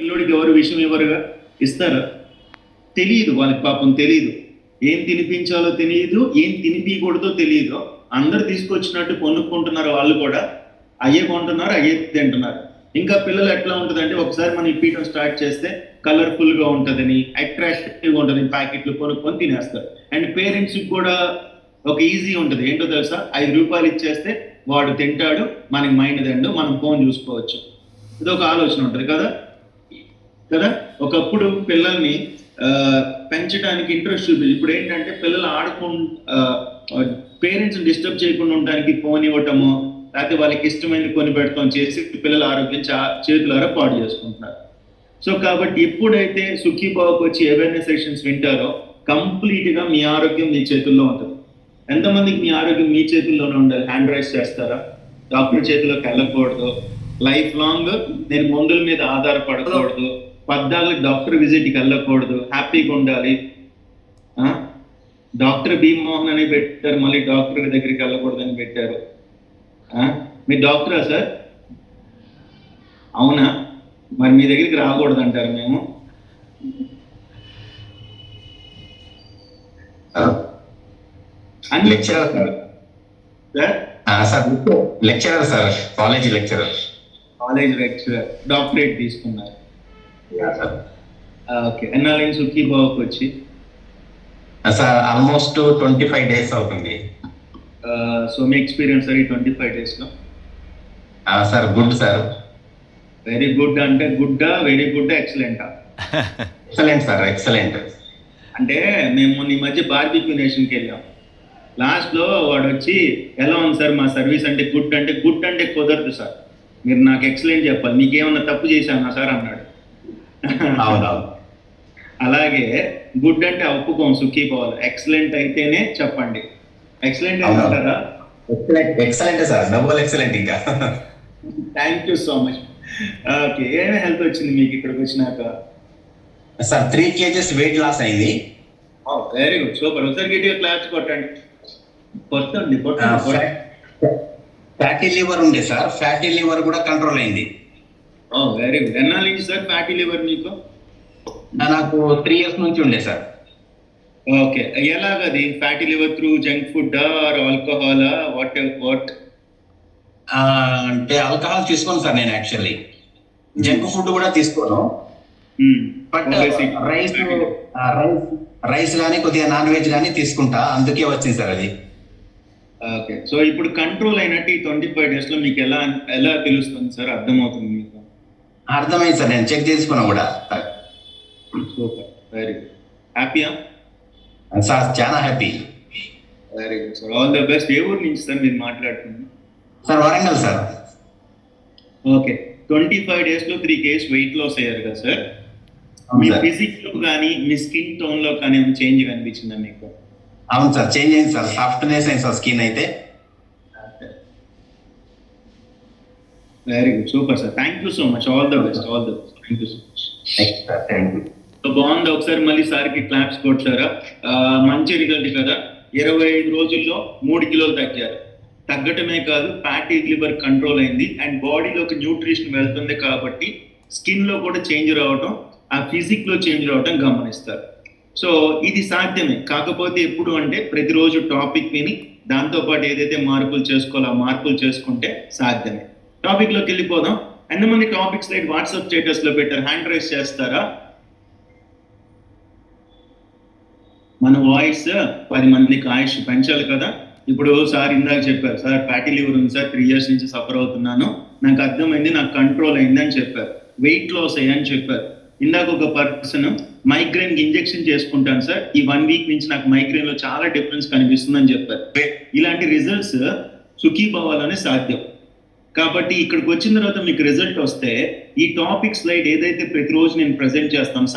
పిల్లోడికి ఎవరు విషయం ఇవ్వరుగా, ఇస్తారా? తెలియదు వాళ్ళకి, పాపం తెలియదు. ఏం తినిపించాలో తెలియదు, ఏం తినిపించకూడదో తెలియదు. అందరు తీసుకొచ్చినట్టు కొనుక్కుంటున్నారు, వాళ్ళు కూడా అయ్యే కొంటున్నారు, అయ్యే తింటున్నారు. ఇంకా పిల్లలు ఎట్లా ఉంటుందంటే, ఒకసారి మనం ఇప్పించడం స్టార్ట్ చేస్తే కలర్ఫుల్ గా ఉంటుందని, అట్రాక్టివ్గా ఉంటుందని ప్యాకెట్లు కొనుక్కొని తినేస్తారు. అండ్ పేరెంట్స్ కూడా ఒక ఈజీ ఉంటుంది, ఏంటో తెలుసా? ₹5 ఇచ్చేస్తే వాడు తింటాడు, మనకి మైండ్ దండు, మనం ఫోన్ చూసుకోవచ్చు. ఇది ఒక ఆలోచన ఉంటుంది కదా కదా ఒకప్పుడు పిల్లల్ని ఆ, పెంచడానికి ఇంట్రెస్ట్ చూపి, ఇప్పుడు ఏంటంటే పిల్లలు పేరెంట్స్ డిస్టర్బ్ చేయకుండా ఉండడానికి ఫోన్ ఇవ్వటము, లేకపోతే వాళ్ళకి ఇష్టమైనది కొని పెడతాం చేసి పిల్లల ఆరోగ్యం చేతులారా పాడు చేసుకుంటున్నారు. సో కాబట్టి ఎప్పుడైతే సుఖీబాబుకి వచ్చి అవేర్నెస్ సెషన్స్ వింటారో కంప్లీట్ గా మీ ఆరోగ్యం మీ చేతుల్లో ఉంటుంది. ఎంతమందికి మీ ఆరోగ్యం మీ చేతుల్లోనే ఉండాలి? హ్యాండ్ రైస్ చేస్తారా? డాక్టర్ చేతిలోకి వెళ్ళకూడదు. లైఫ్ లాంగ్ నేను మందుల మీద ఆధారపడకూడదు, పద్దాలకు డాక్టర్ విజిట్కి వెళ్ళకూడదు, హ్యాపీగా ఉండాలి. డాక్టర్ భీమ్మోహన్ అని పెట్టారు, మళ్ళీ డాక్టర్ దగ్గరికి వెళ్ళకూడదని పెట్టారు. మీ డాక్టరా సార్? అవునా? మరి మీ దగ్గరికి రాకూడదు అంటారు మేము? అన్ని lecturer sir, lecturer sir, college lecturer. Doctorate తీసుకున్నారు. ఓకే. ఎన్నాళ్ళైంది సుఖీబాబుకి వచ్చి? సార్ ఆల్మోస్ట్ 25 days అవుతుంది. సో మీ ఎక్స్పీరియన్స్ సార్ ఈ 25 days లో? Sir good sir. Very good అంటే గుడ్డా, వెరీ గుడ్, ఎక్సలెంటా? Excellent sir, excellent. అంటే మేము ఈ మధ్య బార్బిక్యూ నేషన్కి వెళ్ళాం. లాస్ట్ లో వాడు వచ్చి ఎలా ఉంది సార్ మా సర్వీస్ అంటే గుడ్ అంటే కుదరదు సార్, మీరు నాకు ఎక్సలెంట్ చెప్పాలి, మీకేమన్నా తప్పు చేశానా సార్ అన్నాడు. అలాగే గుడ్ అంటే ఒప్పుకోం, సుఖీపోవాలి. ఎక్సలెంట్ అయితేనే చెప్పండి. ఎక్సలెంట్ అంటారా? ఎక్సలెంట్ సార్, డబుల్ ఎక్సలెంట్ ఇంకా. Thank you so much. Okay. ఏమైనా హెల్త్ వచ్చింది మీకు ఇక్కడికి వచ్చినాక? సార్ 3 kgs వెయిట్ లాస్ అయింది. Very good, super. ఒకసారి గట్టిగా క్లాప్స్ కొట్టండి. కొట్టండి. ఫ్యాటీ లివర్ ఉండే సార్, ఫ్యాటీ లివర్ కూడా కంట్రోల్ అయింది. Very good. ఎన్నాళ్ళ నుంచి సార్ ఫ్యాటీ లివర్ మీకు? నాకు 3 years నుంచి ఉండే సార్. ఓకే. ఎలాగది? Fatty liver through junk food or alcohol? What? అంటే ఆల్కహాల్ తీసుకోను సార్ నేను, యాక్చువల్లీ జంక్ ఫుడ్ కూడా తీసుకోను. బట్ రైస్ కానీ కొద్దిగా నాన్ వెజ్ కానీ తీసుకుంటా, అందుకే వచ్చింది సార్ అది. ఓకే. సో ఇప్పుడు కంట్రోల్ అయినట్టు ఈ 25 days లో మీకు ఎలా తెలుస్తుంది సార్? అర్థమవుతుంది మీకు? అర్థమైంది సార్, నేను చెక్ చేసుకున్నా కూడా. Super, very good. హ్యాపీయా సార్? చాలా happy. Very good sir, all the best. ఏ ఊరు నుంచి సార్ మీరు మాట్లాడుతున్నారు? Sir Warangal sir. Okay. 25 days లో 3 kgs వెయిట్ లాస్ అయ్యారు కదా సార్? మీ ఫిజిక్ లో కానీ మీ స్కిన్ టోన్ లో కానీ ఏమైనా చేంజ్ కనిపించిందా మీకు? అవును సార్, చేంజ్ అయింది సార్, సాఫ్ట్నెస్ అయింది సార్ స్కిన్ అయితే. Very good, super sir. Thank you so much, all the best. Thank you so much. Thank you. బాగుంది. ఒకసారి మళ్ళీ సార్కి క్లాప్స్ కొట్టారా? మంచి రిజల్ట్ కదా. 25 రోజుల్లో 3 కిలోలు తగ్గారు. తగ్గటమే కాదు, ఫ్యాటీ లివర్ కంట్రోల్ అయింది, అండ్ బాడీలోకి న్యూట్రిషన్ వెళ్తుంది కాబట్టి స్కిన్ లో కూడా చేంజ్ రావటం, ఆ ఫిజిక్ లో చేంజ్ రావటం గమనిస్తారు. సో ఇది సాధ్యమే. కాకపోతే ఎప్పుడు అంటే ప్రతిరోజు టాపిక్ విని దాంతోపాటు ఏదైతే మార్పులు చేసుకోవాలో ఆ మార్పులు చేసుకుంటే సాధ్యమే. టాపిక్ లోకి వెళ్ళిపోదాం. ఎంతమంది టాపిక్ స్లైడ్ వాట్సాప్ స్టేటస్ లో పెట్టారు? హ్యాండ్ రైస్ చేస్తారా? మన వాయిస్ 10 మందికి ఆయుష్ పెంచాలి కదా. ఇప్పుడు సార్ ఇందాక చెప్పారు, సార్ ఫ్యాటీ లివర్ ఉంది సార్, 3 years నుంచి సఫర్ అవుతున్నాను, నాకు అర్థమైంది, నాకు కంట్రోల్ అయింది అని చెప్పారు. వెయిట్ లాస్ అయ్యని చెప్పారు. ఇందాక ఒక పర్సన్ మైగ్రేన్ ఇంజెక్షన్ చేసుకుంటాను సార్, ఈ 1 week నుంచి నాకు మైగ్రేన్ లో చాలా డిఫరెన్స్ కనిపిస్తుంది అని చెప్పారు. ఇలాంటి రిజల్ట్స్ సుఖీభావాలనే సాధ్యం. కాబట్టి ఇక్కడికి వచ్చిన తర్వాత మీకు రిజల్ట్ వస్తే ఈ టాపిక్ స్లైడ్ ఏదైతే ప్రతిరోజు నేను ప్రెజెంట్ చేస్తాను